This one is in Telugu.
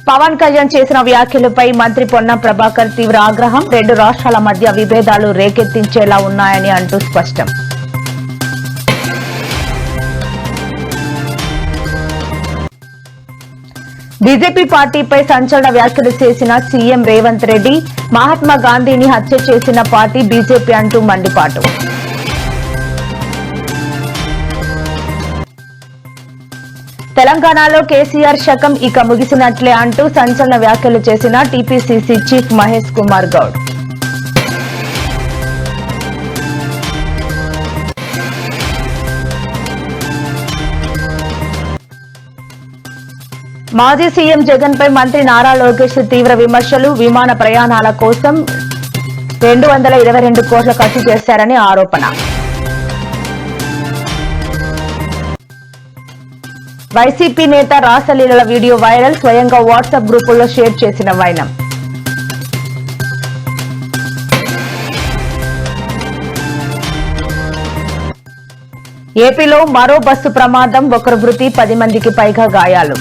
పవన్ కళ్యాణ్ చేసిన వ్యాఖ్యలపై మంత్రి పొన్నం ప్రభాకర్ తీవ్ర ఆగ్రహం. రెండు రాష్ట్రాల మధ్య విభేదాలు రేకెత్తించేలా ఉన్నాయని అంటూ స్పష్టం. బీజేపీ పార్టీపై సంచలన వ్యాఖ్యలు చేసిన సీఎం రేవంత్ రెడ్డి. మహాత్మా గాంధీని హత్య చేసిన పార్టీ బీజేపీ అంటూ మండిపాటు. తెలంగాణలో కేసీఆర్ శకం ఇక ముగిసినట్లే అంటూ సంచలన వ్యాఖ్యలు చేసిన టీపీసీసీ చీఫ్ మహేష్ కుమార్ గౌడ్. మాజీ సీఎం జగన్ పై మంత్రి నారా లోకేష్ తీవ్ర విమర్శలు. విమాన ప్రయాణాల కోసం 222 కోట్ల ఖర్చు చేశారని ఆరోపణ. వైసీపీ నేత రాసలీలల వీడియో వైరల్. స్వయంగా వాట్సాప్ గ్రూపుల్లో షేర్ చేసిన వైనం. ఏపీలో మరో బస్సు ప్రమాదం. ఒకరు మృతి, 10 మందికి పైగా గాయాలు.